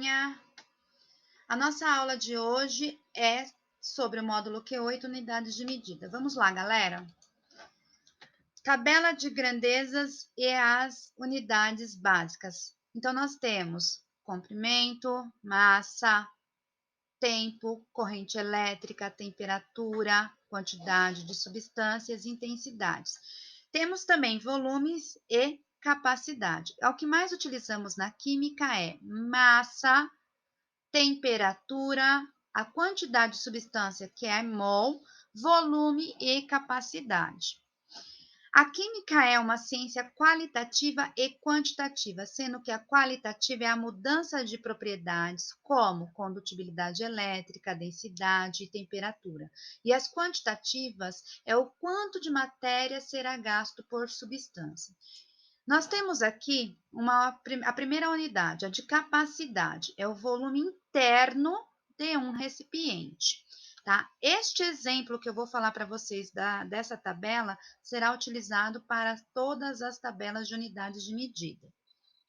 galerinha! A nossa aula de hoje é sobre o módulo Q8, unidades de medida. Vamos lá, galera? Tabela de grandezas e as unidades básicas. Então, nós temos comprimento, massa, tempo, corrente elétrica, temperatura, quantidade de substâncias e intensidades. Temos também volumes e capacidade. O que mais utilizamos na química é massa, temperatura, a quantidade de substância, que é mol, volume e capacidade. A química é uma ciência qualitativa e quantitativa, sendo que a qualitativa é a mudança de propriedades, como condutibilidade elétrica, densidade e temperatura. E as quantitativas é o quanto de matéria será gasto por substância. Nós temos aqui a primeira unidade, a de capacidade, é o volume interno de um recipiente. Tá? Este exemplo que eu vou falar para vocês dessa tabela será utilizado para todas as tabelas de unidades de medida,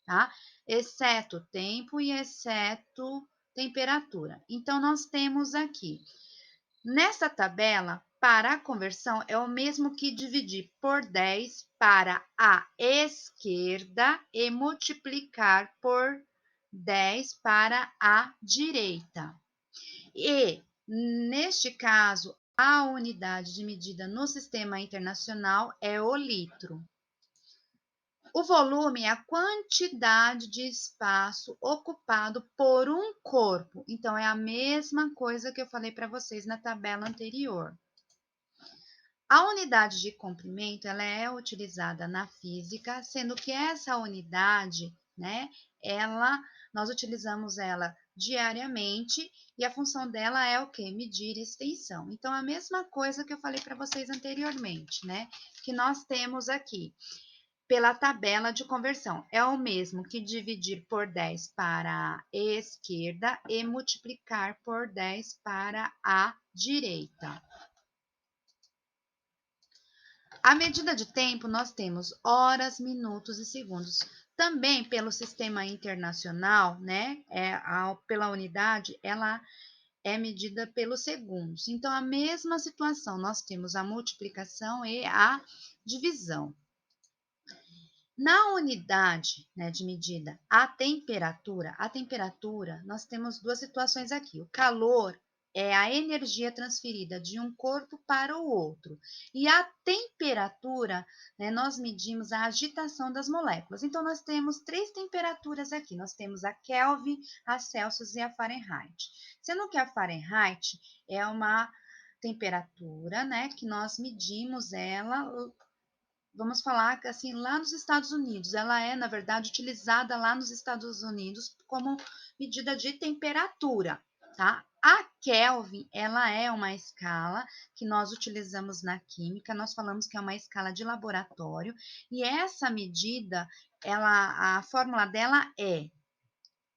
tá? Exceto tempo e exceto temperatura. Então, nós temos aqui, nessa tabela, para a conversão, é o mesmo que dividir por 10 para a esquerda e multiplicar por 10 para a direita. E, neste caso, a unidade de medida no sistema internacional é o litro. O volume é a quantidade de espaço ocupado por um corpo. Então, é a mesma coisa que eu falei para vocês na tabela anterior. A unidade de comprimento ela é utilizada na física, sendo que essa unidade, nós utilizamos ela diariamente e a função dela é o quê? Medir extensão. Então, a mesma coisa que eu falei para vocês anteriormente, que nós temos aqui pela tabela de conversão. É o mesmo que dividir por 10 para a esquerda e multiplicar por 10 para a direita. A medida de tempo, nós temos horas, minutos e segundos. Também pelo sistema internacional, pela unidade, ela é medida pelos segundos. Então, a mesma situação, nós temos a multiplicação e a divisão. Na unidade de medida, a temperatura, nós temos duas situações aqui. O calor é a energia transferida de um corpo para o outro. E a temperatura, nós medimos a agitação das moléculas. Então, nós temos três temperaturas aqui. Nós temos a Kelvin, a Celsius e a Fahrenheit. Sendo que a Fahrenheit é uma temperatura, que nós medimos ela, vamos falar assim, lá nos Estados Unidos. Ela é, na verdade, utilizada lá nos Estados Unidos como medida de temperatura, tá? A Kelvin, ela é uma escala que nós utilizamos na química, nós falamos que é uma escala de laboratório, e essa medida, a fórmula dela é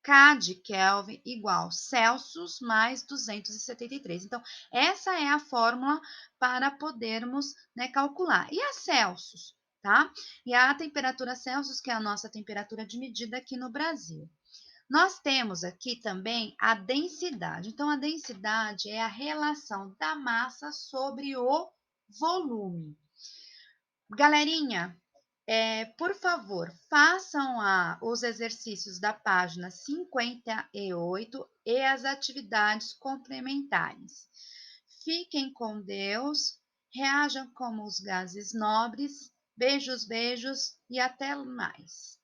K de Kelvin igual Celsius mais 273. Então, essa é a fórmula para podermos calcular. E a Celsius, tá? E a temperatura Celsius, que é a nossa temperatura de medida aqui no Brasil. Nós temos aqui também a densidade. Então, a densidade é a relação da massa sobre o volume. Galerinha, por favor, façam os exercícios da página 58 e as atividades complementares. Fiquem com Deus, reajam como os gases nobres. Beijos, beijos e até mais.